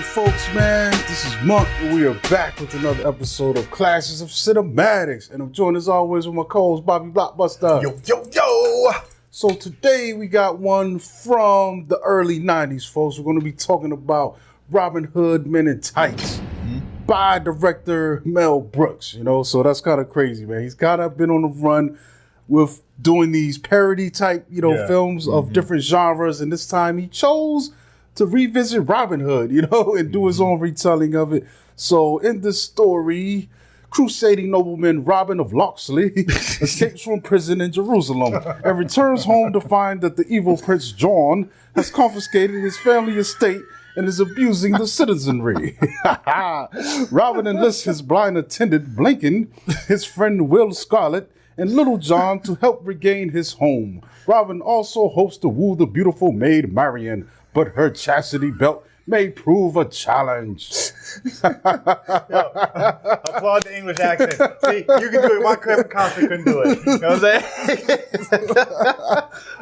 Hey folks, man, this is Monk, and we are back with another episode of Clashes of Cinematics, and I'm joined as always with my co-host Bobby Blockbuster. Yo. So today we got one from the early 90s, folks. We're going to be talking about Robinhood Men In Tights by director Mel Brooks, so that's kind of crazy, man. He's kind of been on the run with doing these parody type, films of different genres, and this time he chose to revisit Robin Hood, and do his own retelling of it. So in this story, crusading nobleman Robin of Loxley escapes from prison in Jerusalem and returns home to find that the evil Prince John has confiscated his family estate and is abusing the citizenry. Robin enlists his blind attendant Blinkin, his friend Will Scarlett, and Little John to help regain his home. Robin also hopes to woo the beautiful Maid Marian, but her chastity belt may prove a challenge. Applaud the English accent. See, you can do it. Why Kevin Costner couldn't do it? You know what I'm saying?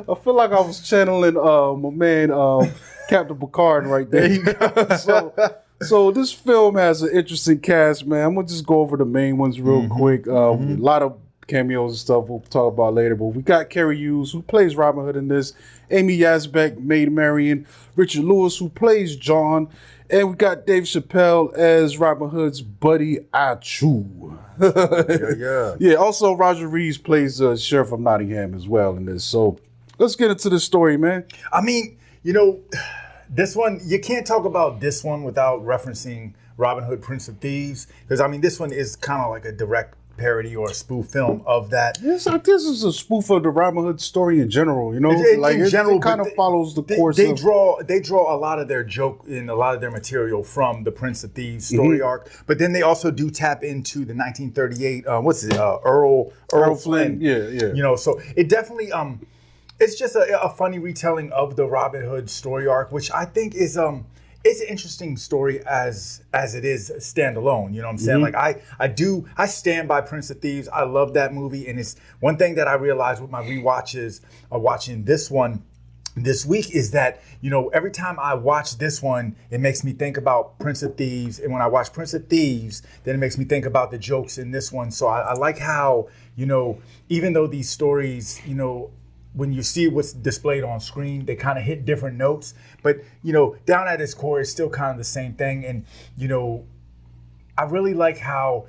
I feel like I was channeling my man Captain Picard right there. So this film has an interesting cast, man. I'm gonna just go over the main ones real quick. A lot of cameos and stuff we'll talk about later, but we got Cary Elwes, who plays Robin Hood in this, Amy Yasbeck, Maid Marian, Richard Lewis, who plays John, and we got Dave Chappelle as Robin Hood's buddy Achu. Yeah. Also Roger Reeves plays Sheriff of Nottingham as well in this. So let's get into the story, man. I mean, this one, you can't talk about this one without referencing Robin Hood, Prince of Thieves, because this one is kind of like a direct parody or a spoof film of that. This is a spoof of the Robin Hood story in general, it kind of follows the course. They draw a lot of their joke in a lot of their material from the Prince of Thieves story arc, but then they also do tap into the 1938 Earl Flynn. Yeah. So it definitely it's just a funny retelling of the Robin Hood story arc, which I think is it's an interesting story as it is standalone. You know what I'm saying? Like I stand by Prince of Thieves. I love that movie, and it's one thing that I realized with my rewatches of watching this one this week is that, every time I watch this one, it makes me think about Prince of Thieves. And when I watch Prince of Thieves, then it makes me think about the jokes in this one. So I like how, even though these stories, when you see what's displayed on screen, they kind of hit different notes. But, down at its core, it's still kind of the same thing. And, I really like how,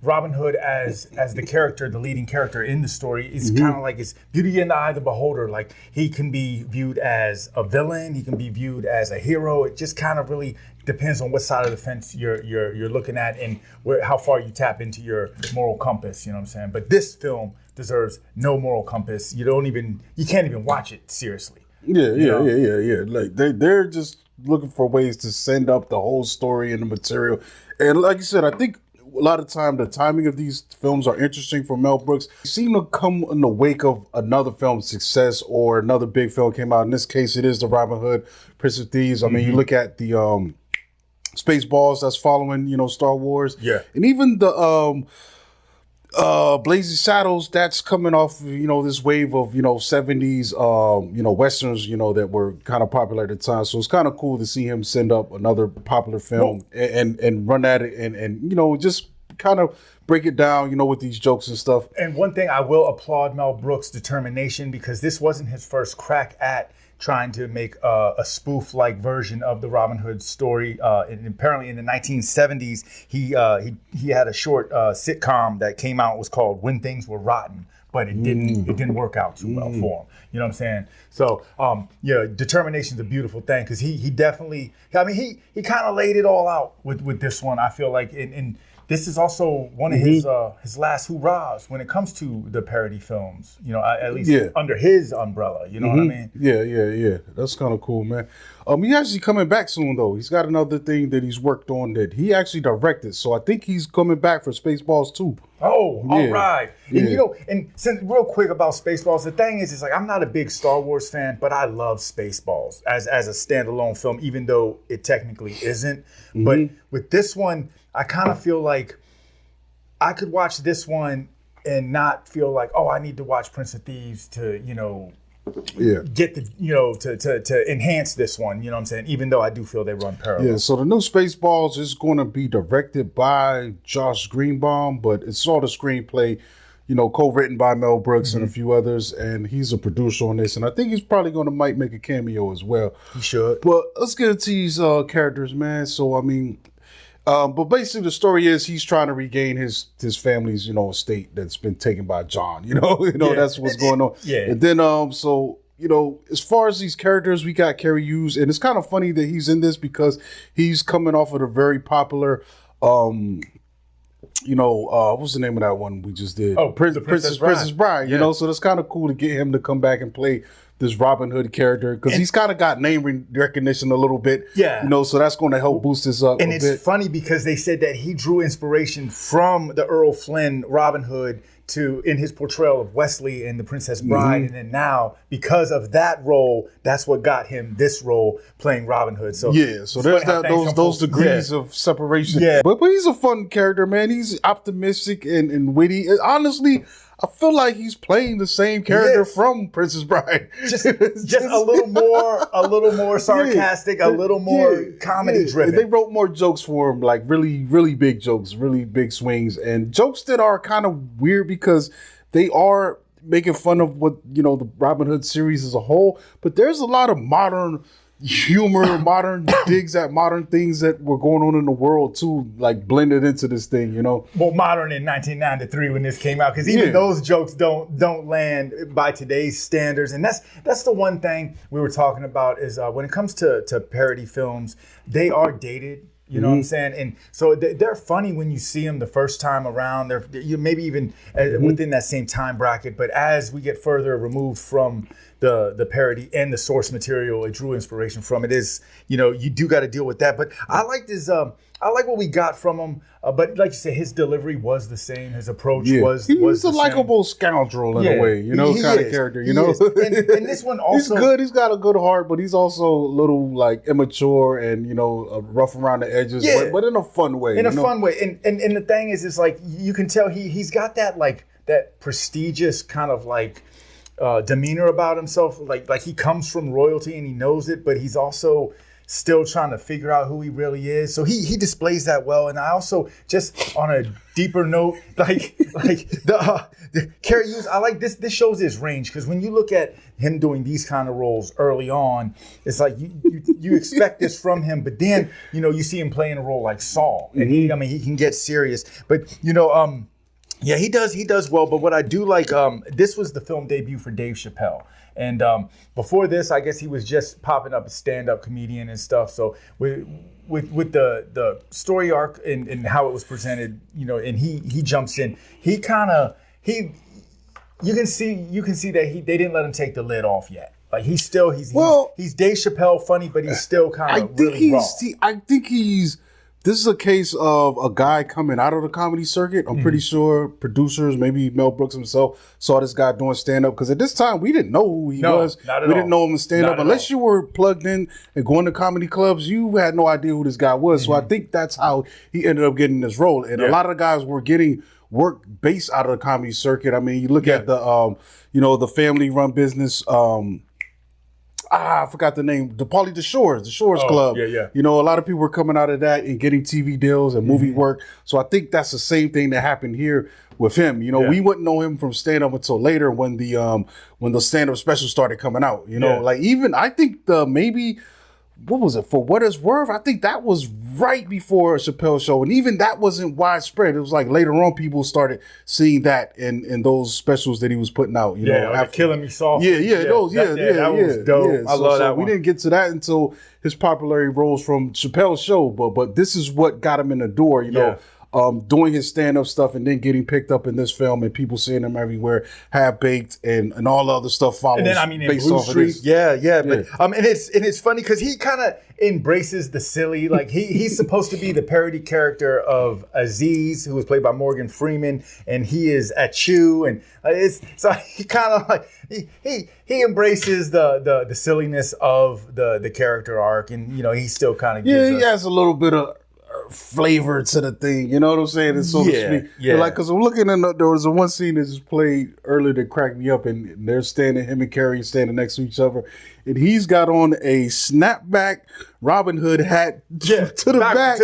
Robin Hood as the character, the leading character in the story, is kind of like it's beauty in the eye of the beholder. Like, he can be viewed as a villain, he can be viewed as a hero. It just kind of really depends on what side of the fence you're looking at and how far you tap into your moral compass. You know what I'm saying? But this film deserves no moral compass. You can't even watch it seriously. Yeah. Like they're just looking for ways to send up the whole story and the material. And like you said, I think a lot of time the timing of these films are interesting for Mel Brooks. They seem to come in the wake of another film's success or another big film came out. In this case, it is the Robin Hood, Prince of Thieves. I mean, you look at the Spaceballs that's following, Star Wars. Yeah. And even the Blazing Saddles, that's coming off, this wave of, 70s, Westerns, that were kind of popular at the time. So it's kind of cool to see him send up another popular film and run at it and just kind of break it down, with these jokes and stuff. And one thing I will applaud Mel Brooks' determination, because this wasn't his first crack at trying to make a spoof-like version of the Robin Hood story. And apparently in the 1970s, he had a short sitcom that came out. It was called When Things Were Rotten, but it didn't work out too well for him. You know what I'm saying? So, determination's a beautiful thing, because he definitely, he kind of laid it all out with this one, I feel like. And this is also one of his last hurrahs when it comes to the parody films, at least under his umbrella, you know what I mean? Yeah. That's kind of cool, man. He's actually coming back soon, though. He's got another thing that he's worked on that he actually directed. So I think he's coming back for Spaceballs too. Oh, all right. Yeah. And since real quick about Spaceballs, the thing is I'm not a big Star Wars fan, but I love Spaceballs as a standalone film, even though it technically isn't. But with this one, I kind of feel like I could watch this one and not feel like, oh, I need to watch Prince of Thieves to, get the to enhance this one. You know what I'm saying? Even though I do feel they run parallel. Yeah. So the new Spaceballs is going to be directed by Josh Greenbaum, but it's all the screenplay, co-written by Mel Brooks and a few others, and he's a producer on this, and I think he's probably going to might make a cameo as well. He should. But let's get into these characters, man. So I mean, but basically the story is he's trying to regain his family's estate that's been taken by John. That's what's going on. Yeah. And then as far as these characters, we got Cary Elwes, and it's kind of funny that he's in this because he's coming off of a very popular. What's the name of that one we just did? Oh, Princess Bride. So that's kind of cool to get him to come back and play this Robin Hood character because he's kind of got name recognition a little bit. Yeah. So that's going to help boost this up. And it's funny because they said that he drew inspiration from the Earl Flynn Robin Hood in his portrayal of Wesley in The Princess Bride. And then now, because of that role, that's what got him this role playing Robin Hood. So so there's those degrees of separation. Yeah. But he's a fun character, man. He's optimistic and witty. And honestly, I feel like he's playing the same character from Princess Bride. Just a little more sarcastic, a little more comedy driven. They wrote more jokes for him, like really, really big jokes, really big swings, and jokes that are kind of weird because they are making fun of what the Robin Hood series as a whole. But there's a lot of modern humor, modern digs at modern things that were going on in the world too, like blended into this thing, Well, modern in 1993 when this came out, because even those jokes don't land by today's standards, and that's the one thing we were talking about is when it comes to parody films, they are dated. You know what I'm saying? And so they're funny when you see them the first time around. They're maybe even within that same time bracket. But as we get further removed from the parody and the source material it drew inspiration from, it is, you do got to deal with that. But I like this. I like what we got from him. But like you said, his delivery was the same. His approach was he's a likable scoundrel in a way, kind of character, And this one also, he's good. He's got a good heart, but he's also a little like immature and rough around the edges, but in a fun way. Fun way. And the thing is, it's like you can tell he's got that like that prestigious kind of like demeanor about himself. Like he comes from royalty and he knows it, but he's also still trying to figure out who he really is. So he displays that well. And I also, just on a deeper note, like the Cary Elwes, I like this. This shows his range, because when you look at him doing these kind of roles early on, it's like you expect this from him, but then you see him playing a role like Saul, and he can get serious. But yeah, he does well. But what I do like, this was the film debut for Dave Chappelle. And before this, I guess he was just popping up as stand-up comedian and stuff. So with the story arc and how it was presented, and he jumps in. You can see that they didn't let him take the lid off yet. Like he's Dave Chappelle funny, but he's still kind of really raw. I think this is a case of a guy coming out of the comedy circuit. I'm pretty sure producers, maybe Mel Brooks himself, saw this guy doing stand-up. Because at this time, we didn't know who he was. Not at we all. didn't know him in stand-up. Unless you were plugged in and going to comedy clubs, you had no idea who this guy was. So I think that's how he ended up getting this role. And a lot of the guys were getting work based out of the comedy circuit. I mean, you look at the, the family-run business, I forgot the name. The Shores Club. Yeah. A lot of people were coming out of that and getting TV deals and movie work. So I think that's the same thing that happened here with him. We wouldn't know him from stand up until later when the stand up specials started coming out. Like even I think what was it, For What It's Worth? I think that was right before Chappelle Show, and even that wasn't widespread. It was like later on people started seeing that in those specials that he was putting out. After Killing Me Softly. That was dope. I love that one. We didn't get to that until his popularity rose from Chappelle's Show, but this is what got him in the door. Doing his stand-up stuff and then getting picked up in this film and people seeing him everywhere, Half-Baked and all the other stuff follows. And then in Blue Street, but and it's funny because he kind of embraces the silly. Like he's supposed to be the parody character of Aziz, who was played by Morgan Freeman, and he is Achu, and so he kind of like he embraces the silliness of the character arc, and he still kind of gives he has a little bit of flavor to the thing. You know what I'm saying? And so to speak. Yeah. Like, because I'm looking at there was one scene that just played earlier that cracked me up, and they're standing, him and Cary standing next to each other, and he's got on a snapback Robin Hood hat to the back.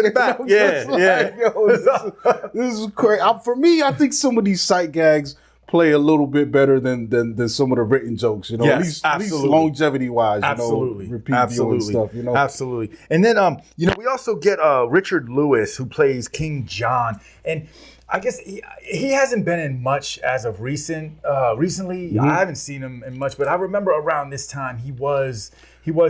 This is crazy. For me, I think some of these sight gags play a little bit better than some of the written jokes, you know, yes, at least longevity wise, absolutely. You know, repeat viewing stuff, you know. Absolutely. And then you know, we also get Richard Lewis, who plays King John, and I guess he hasn't been in much as of recently. I haven't seen him in much, but I remember around this time he was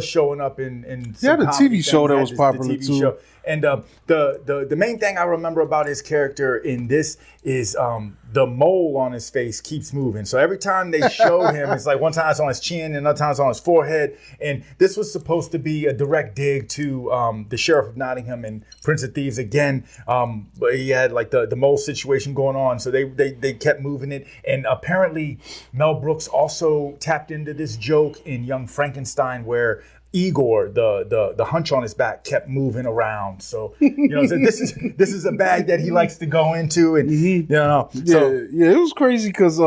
showing up in some the TV show that was popular too. Show. And the main thing I remember about his character in this is the mole on his face keeps moving. So every time they show him, it's like one time it's on his chin and another time it's on his forehead. And this was supposed to be a direct dig to the Sheriff of Nottingham and Prince of Thieves again. But he had like the mole situation going on. So they kept moving it. And apparently Mel Brooks also tapped into this joke in Young Frankenstein, where Igor, the hunch on his back, kept moving around. So you know, so this is a bag that he likes to go into, and you know, it was crazy because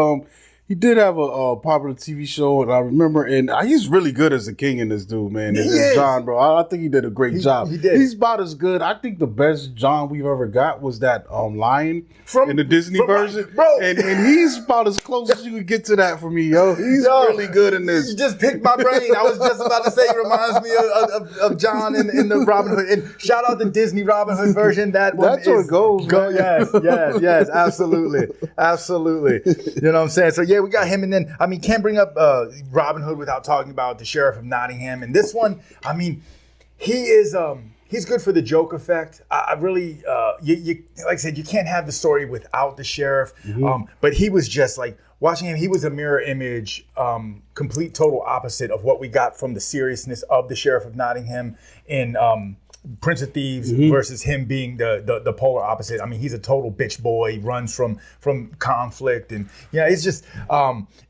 he did have a popular TV show, and I remember, and he's really good as a king in this dude, man. As John, bro, I think he did a great job. He did. He's about as good. I think the best John we've ever got was that lion in the Disney version, bro. And he's about as close as you could get to that for me, yo. He's really good in this. You just picked my brain. I was just about to say, it reminds me of John in the Robin Hood. And shout out the Disney Robin Hood version. That's where it goes. Yes, absolutely. You know what I'm saying? So yeah, we got him, and then I mean, can't bring up Robin Hood without talking about the Sheriff of Nottingham. And this one, I mean, he is he's good for the joke effect. I really, you like I said, you can't have the story without the sheriff. But he was just like watching him. He was a mirror image, complete total opposite of what we got from the seriousness of the Sheriff of Nottingham in Prince of Thieves versus him being the polar opposite. I mean, he's a total bitch boy. He runs from conflict, and it's just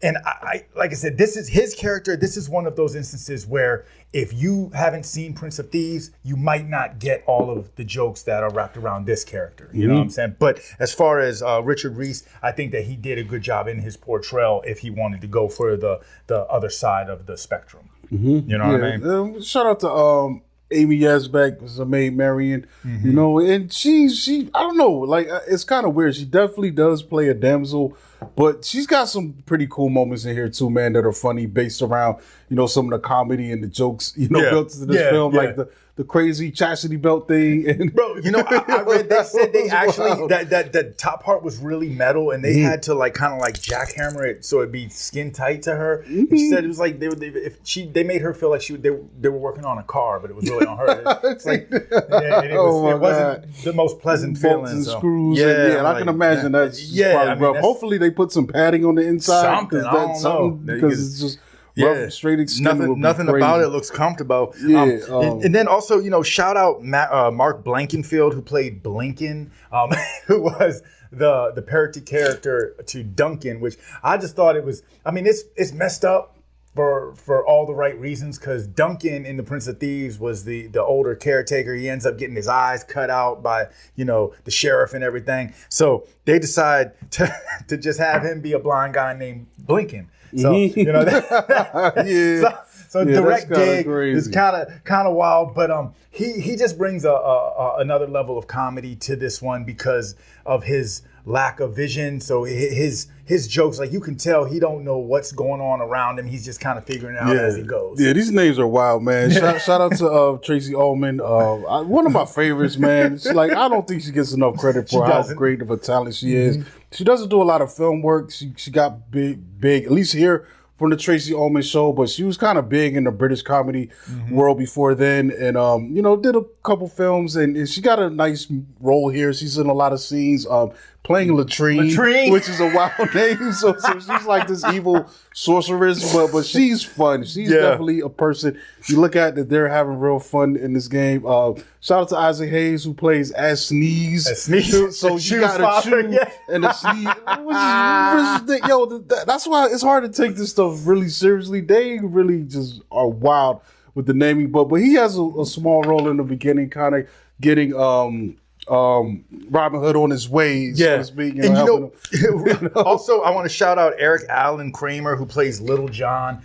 and I like I said, this is his character. This is one of those instances where if you haven't seen Prince of Thieves, you might not get all of the jokes that are wrapped around this character. You know what I'm saying? But as far as Richard Reese, I think that he did a good job in his portrayal if he wanted to go for the other side of the spectrum. You know what I mean? Shout out to Amy Yasbeck, was a Maid Marian, you know, and she I don't know, like it's kind of weird. She definitely does play a damsel, but she's got some pretty cool moments in here too, man, that are funny based around, you know, some of the comedy and the jokes, you know, built into this film, like the crazy chastity belt thing. And bro, you know, I read they said they actually that top part was really metal, and they had to like kind of like jackhammer it so it'd be skin tight to her. And she said it was like they made her feel like they were working on a car, but it was really on her. It's like it wasn't the most pleasant feeling. Bolts and screws. And I can imagine that's probably rough. Hopefully they put some padding on the inside. Something, I don't know. Because it's just rough, straight extended. Nothing about it looks comfortable. And then also, you know, shout out Mark Blankenfield, who played Blinkin, who was the parody character to Duncan, which I just thought it was. I mean, it's messed up for all the right reasons, because Duncan in the Prince of Thieves was the older caretaker. He ends up getting his eyes cut out by, you know, the sheriff and everything. So they decide to just have him be a blind guy named Blinkin. So you know, so direct dig is kind of wild, but he just brings another level of comedy to this one because of his lack of vision. So his jokes, like you can tell he don't know what's going on around him. He's just kind of figuring it out as he goes. Yeah, these names are wild, man. Shout out to Tracy Ullman, one of my favorites, man. It's like I don't think she gets enough credit for how great of a talent she is. She doesn't do a lot of film work. She got big, at least here from the Tracy Ullman show, but she was kind of big in the British comedy world before then, and you know, did a couple films, and she got a nice role here. She's in a lot of scenes, playing Latrine, which is a wild name. So she's like this evil sorceress, but she's fun. She's definitely a person you look at that they're having real fun in this game. Shout out to Isaac Hayes, who plays as Sneeze. So you got to chew and the sneeze. That's why it's hard to take this stuff really seriously. They really just are wild with the naming, but he has a small role in the beginning, kind of getting Robin Hood on his way, so to speak. And helping him. Also, I want to shout out Allan Kramer, who plays Little John.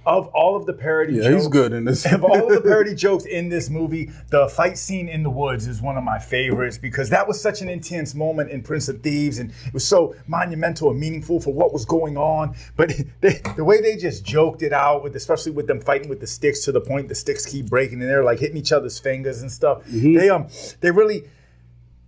Of all of the parody jokes, he's good in this. Of all of the parody jokes in this movie, the fight scene in the woods is one of my favorites because that was such an intense moment in Prince of Thieves, and it was so monumental and meaningful for what was going on. But the way they just joked it out, especially with them fighting with the sticks to the point the sticks keep breaking and they're like hitting each other's fingers and stuff. They really.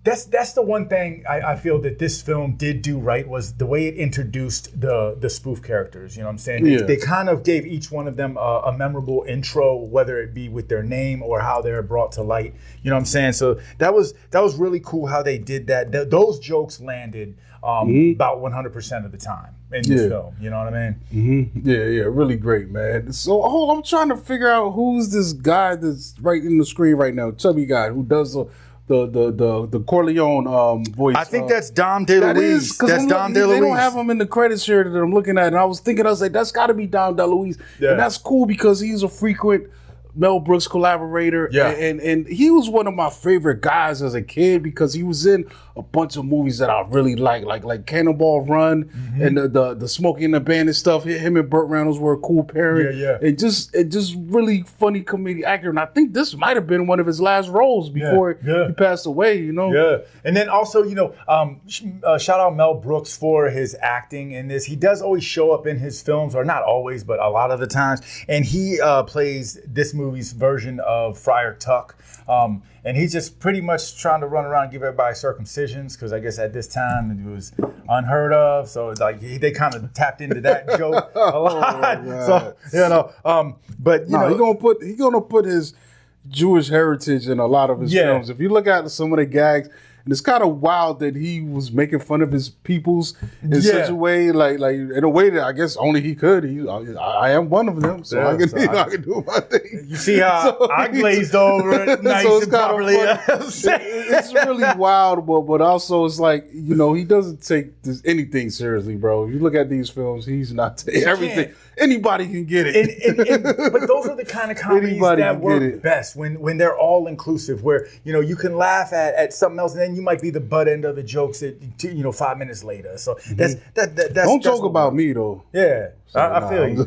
That's the one thing I feel that this film did do right was the way it introduced the spoof characters. You know what I'm saying? They kind of gave each one of them a memorable intro, whether it be with their name or how they're brought to light. You know what I'm saying? So that was really cool how they did that. Those jokes landed about 100% of the time in this film. You know what I mean? Yeah, really great, man. So I'm trying to figure out who's this guy that's right in the screen right now, chubby guy who does the Corleone voice. I think that's Dom DeLuise. That's Dom DeLuise. They don't have him in the credits here that I'm looking at, and I was like, that's got to be Dom DeLuise, and that's cool because he's a frequent Mel Brooks collaborator, and he was one of my favorite guys as a kid because he was in a bunch of movies that I really like Cannonball Run and the Smokey and the Bandit stuff. Him and Burt Reynolds were a cool pairing, and just really funny comedic actor. And I think this might have been one of his last roles before he passed away. You know, and then also shout out Mel Brooks for his acting in this. He does always show up in his films, or not always, but a lot of the times, and he plays this movie's version of Friar Tuck. And he's just pretty much trying to run around and give everybody circumcisions because I guess at this time it was unheard of. So like they kind of tapped into that joke a lot. So but he's gonna put his Jewish heritage in a lot of his films. If you look at some of the gags. And it's kind of wild that he was making fun of his peoples in such a way, like in a way that I guess only he could. I am one of them, so I can do my thing. You see how I glazed over it nice and properly. It's really wild, but also it's like, he doesn't take anything seriously, bro. If you look at these films, he's not taking everything. Anybody can get it. But those are the kind of comedies that work best when they're all inclusive, where you can laugh at something else and then you might be the butt end of the jokes 5 minutes later. So that's don't joke about me though. Yeah, so, I feel you.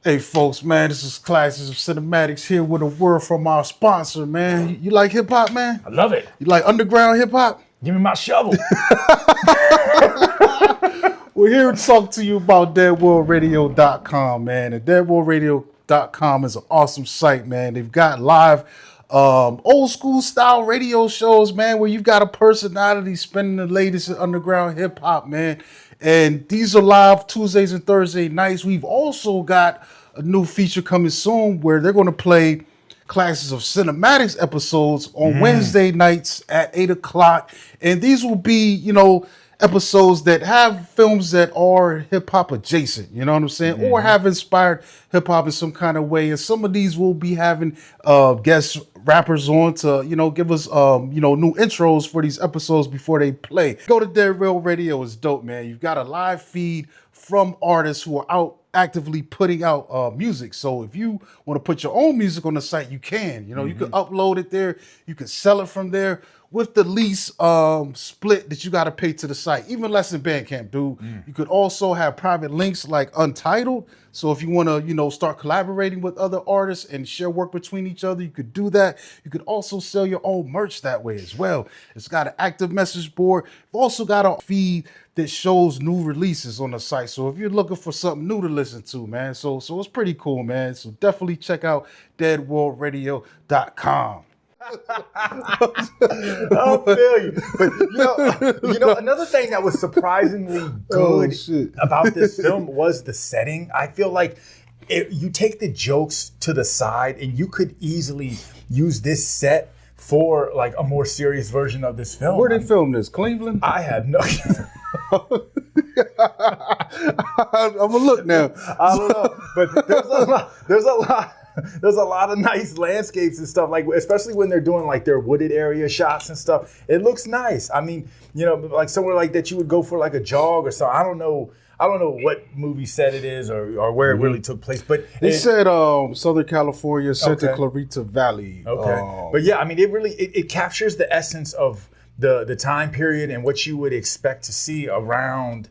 Hey folks, man, this is Classes of Cinematics here with a word from our sponsor, man. You like hip hop, man? I love it. You like underground hip hop? Give me my shovel. We're here to talk to you about deadworldradio.com, man. And deadworldradio.com is an awesome site, man. They've got live old school style radio shows, man, where you've got a personality spinning the latest in underground hip hop, man. And these are live Tuesdays and Thursday nights. We've also got a new feature coming soon where they're going to play Classes of Cinematics episodes on Wednesday nights at 8 o'clock. And these will be, episodes that have films that are hip hop adjacent, you know what I'm saying? Or have inspired hip hop in some kind of way. And some of these will be having guest rappers on to, give us, new intros for these episodes before they play. Go to Dead Real Radio. It's dope, man. You've got a live feed from artists who are out actively putting out music. So if you want to put your own music on the site, you can. You can upload it there. You can sell it from there with the least split that you got to pay to the site, even less than Bandcamp, dude. You could also have private links like Untitled. So if you want to, start collaborating with other artists and share work between each other, you could do that. You could also sell your own merch that way as well. It's got an active message board. We've also got a feed that shows new releases on the site. So if you're looking for something new to listen to, man, so it's pretty cool, man. So definitely check out deadworldradio.com. I feel you. But another thing that was surprisingly good about this film was the setting. I feel like you take the jokes to the side and you could easily use this set for like a more serious version of this film. Where they film this? Cleveland? I have no I'm gonna look now. I don't know. But there's a lot there's a lot of nice landscapes and stuff, like especially when they're doing like their wooded area shots and stuff. It looks nice. I mean, you know, like somewhere like that you would go for like a jog or something. I don't know what movie set it is or where it really took place, but they said Southern California, Santa Clarita Valley. Okay, but yeah, I mean, it captures the essence of the time period and what you would expect to see around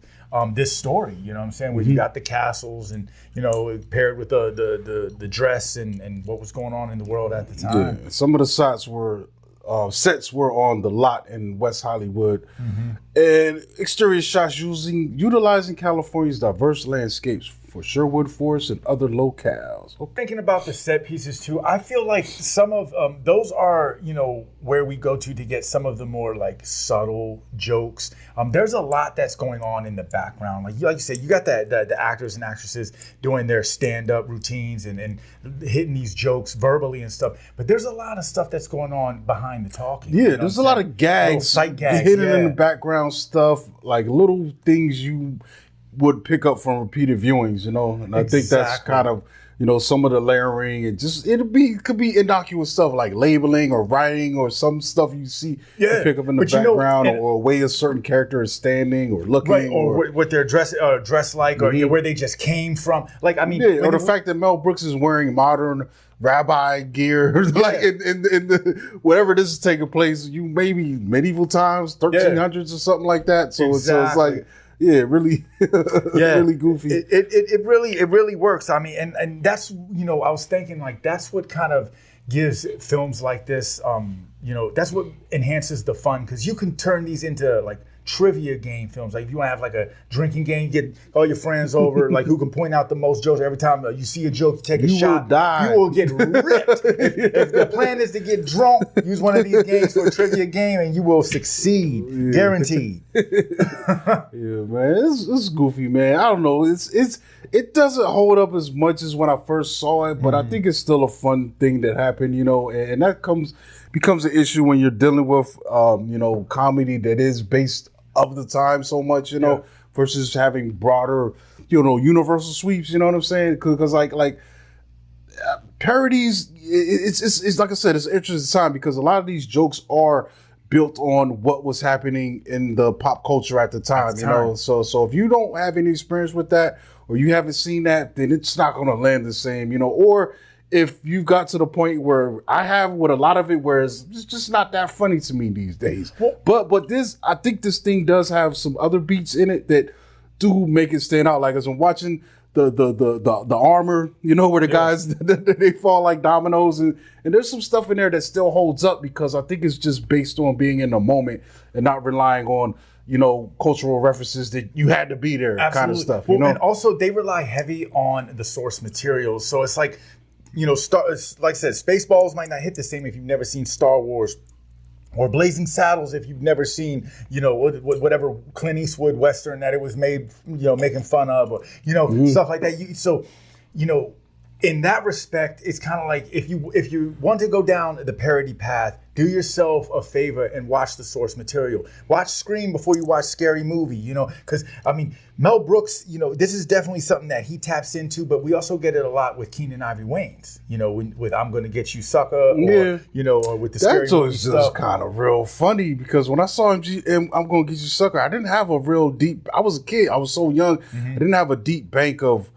this story. You know what I'm saying? Where you got the castles and, you know, paired with the dress and what was going on in the world at the time. Yeah. Some of the sets were on the lot in West Hollywood, and exterior shots utilizing California's diverse landscapes for Sherwood Forest and other locales. Okay. Thinking about the set pieces too, I feel like some of those are, you know, where we go to get some of the more like subtle jokes. There's a lot that's going on in the background. Like you said, you got the actors and actresses doing their stand-up routines and hitting these jokes verbally and stuff. But there's a lot of stuff that's going on behind the talking. Yeah, there's a lot of gags, sight gags hidden in the background stuff, like little things you would pick up from repeated viewings, you know. And I think that's kind of, you know, some of the layering and just it could be innocuous stuff like labeling or writing or some stuff you see you pick up in the background, or a way a certain character is standing or looking, right, or what their dress like, or you know, where they just came from. Like, I mean, or the fact that Mel Brooks is wearing modern rabbi gear, like in the whatever this is taking place, you maybe medieval times, 1300s or something like that. So it's like. Yeah, really, really goofy. It really works. I mean, and that's, you know, I was thinking like that's what kind of gives films like this, you know, that's what enhances the fun, because you can turn these into like trivia game films. Like if you want to have like a drinking game, get all your friends over, like who can point out the most jokes. Every time you see a joke, you take a shot. You will get ripped. if the plan is to get drunk, use one of these games for a trivia game and you will succeed. Guaranteed. Yeah, man. It's goofy, man. I don't know. It doesn't hold up as much as when I first saw it, but I think it's still a fun thing that happened, you know, and that becomes an issue when you're dealing with you know, comedy that is based of the time so much, you know, versus having broader, you know, universal sweeps, you know what I'm saying? Because like parodies, it's like I said, it's an interesting time because a lot of these jokes are built on what was happening in the pop culture at the time, you know. So if you don't have any experience with that, or you haven't seen that, then it's not going to land the same, you know. Or if you've got to the point where I have with a lot of it, where it's just not that funny to me these days. But this, I think this thing does have some other beats in it that do make it stand out. Like as I'm watching the armor, you know, where the guys they fall like dominoes, and there's some stuff in there that still holds up because I think it's just based on being in the moment and not relying on, you know, cultural references that you had to be there. Absolutely. Kind of stuff. You know? And also they rely heavy on the source materials, so it's like, you know, like I said, Spaceballs might not hit the same if you've never seen Star Wars, or Blazing Saddles if you've never seen, you know, whatever Clint Eastwood Western that it was made, you know, making fun of, or, you know, stuff like that. So, you know, in that respect, it's kind of like if you want to go down the parody path, do yourself a favor and watch the source material. Watch Scream before you watch Scary Movie, you know, because, I mean, Mel Brooks, you know, this is definitely something that he taps into, but we also get it a lot with Keenen Ivory Wayans, you know, with I'm Gonna Get You Sucker, or, you know, or with the Scary Movie stuff. That's just kind of real funny because when I saw him, I'm Gonna Get You Sucker, I didn't have a real deep, I was a kid, I was so young, I didn't have a deep bank of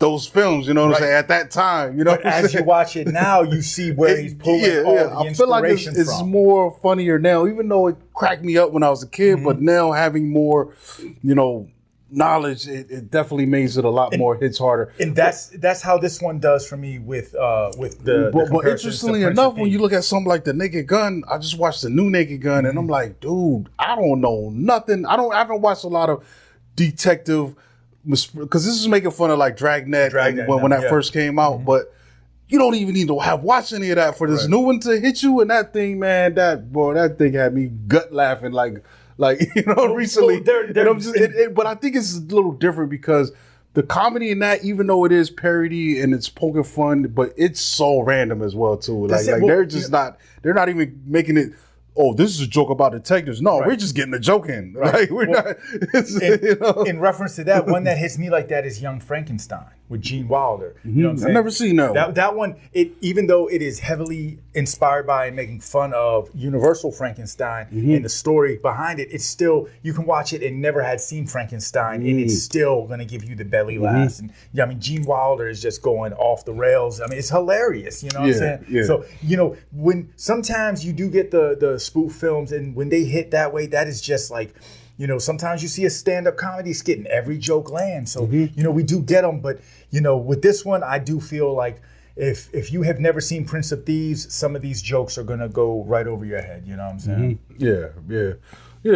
those films, you know what I'm saying, at that time, you know. But as you watch it now, you see where he's pulling all the inspiration I feel like it's more funnier now, even though it cracked me up when I was a kid, but now having more, you know, knowledge, it definitely makes it a lot more hits harder. And that's how this one does for me with the But interestingly enough, when you look at something like The Naked Gun, I just watched the new Naked Gun, and I'm like, dude, I don't know nothing. I haven't watched a lot of detective, because this is making fun of like Dragnet when that first came out, but you don't even need to have watched any of that for this new one to hit you. And that thing, man, that thing had me gut laughing like you know, recently. But I think it's a little different because the comedy in that, even though it is parody and it's poking fun, but it's so random as well too. They're just they're not even making it, oh, this is a joke about detectives. No, we're just getting a joke in. Right. Like, we're not. In reference to that, one that hits me like that is Young Frankenstein. with Gene Wilder. You know what I'm saying? I've never seen that. That one, even though it is heavily inspired by and making fun of Universal Frankenstein and the story behind it, it's still, you can watch it and never had seen Frankenstein, and it's still going to give you the belly laughs. And I mean, Gene Wilder is just going off the rails. I mean, it's hilarious. You know what I'm saying? Yeah. So, you know, when sometimes you do get the spoof films, and when they hit that way, that is just like, you know, sometimes you see a stand-up comedy skit and every joke lands. So, you know, we do get them. But, you know, with this one, I do feel like if you have never seen Prince of Thieves, some of these jokes are going to go right over your head. You know what I'm saying? Yeah,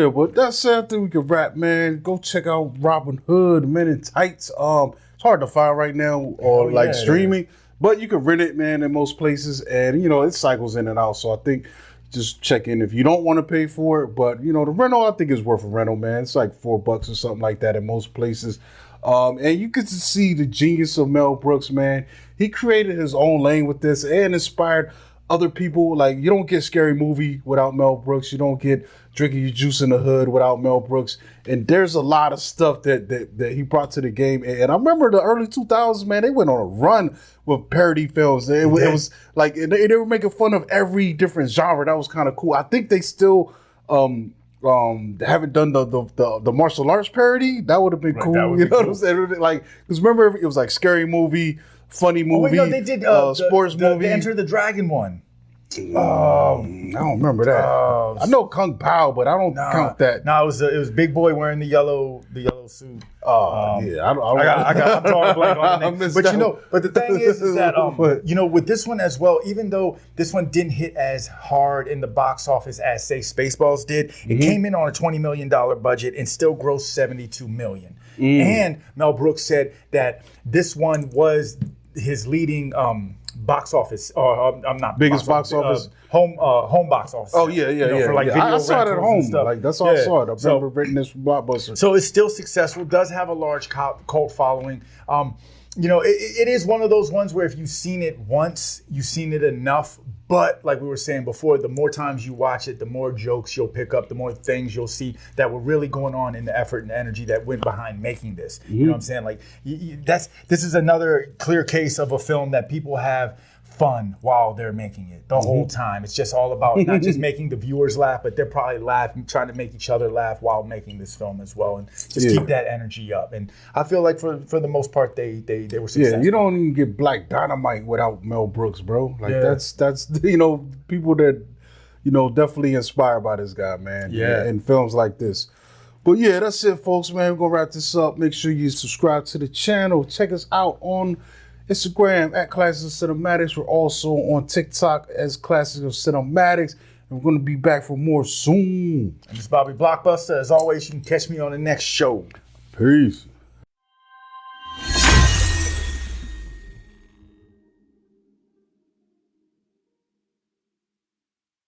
but that's it. I think we can wrap, man. Go check out Robinhood Men In Tights. It's hard to find right now or streaming. But you can rent it, man, in most places. And, you know, it cycles in and out. So I think just check in if you don't want to pay for it. But, you know, the rental, I think is worth a rental, man. It's like $4 or something like that in most places. And you get to see the genius of Mel Brooks, man. He created his own lane with this and inspired other people. Like, you don't get Scary Movie without Mel Brooks. You don't get Drinking Your Juice in the Hood without Mel Brooks. And there's a lot of stuff that he brought to the game. And I remember the early 2000s, man, they went on a run with parody films. It was like, they were making fun of every different genre. That was kind of cool. I think they still haven't done the martial arts parody. That would have been cool. You know what I'm saying? Like, because remember, it was like Scary Movie, funny movie, they did sports movie. The Enter the Dragon one. I don't remember that. I know Kung Pao, but I don't count that. No, it was Big Boy wearing the yellow suit. I'm drawing a blank on the name. But you know, but the thing is that you know, with this one as well, even though this one didn't hit as hard in the box office as say Spaceballs did, it came in on a $20 million budget and still grossed $72 million. And Mel Brooks said that this one was his leading box office, biggest box office, home box office. Oh yeah. For like video I saw it at home. Like that's all I saw it. I remember renting this from Blockbuster. So it's still successful. Does have a large cult following. You know, it is one of those ones where if you've seen it once, you've seen it enough. But like we were saying before, the more times you watch it, the more jokes you'll pick up, the more things you'll see that were really going on in the effort and energy that went behind making this. You know what I'm saying? Like this is another clear case of a film that people have fun while they're making it the whole time. It's just all about not just making the viewers laugh, but they're probably laughing, trying to make each other laugh while making this film as well, and just keep that energy up. And I feel like for the most part, they were successful. Yeah, you don't even get Black Dynamite without Mel Brooks, bro. Like that's you know, people that, you know, definitely inspired by this guy, man. Yeah, in films like this. But yeah, that's it, folks, man. We're gonna wrap this up. Make sure you subscribe to the channel. Check us out on Instagram at Classics of Cinematics. We're also on TikTok as Classics of Cinematics. And we're going to be back for more soon. And this is Bobby Blockbuster. As always, you can catch me on the next show. Peace.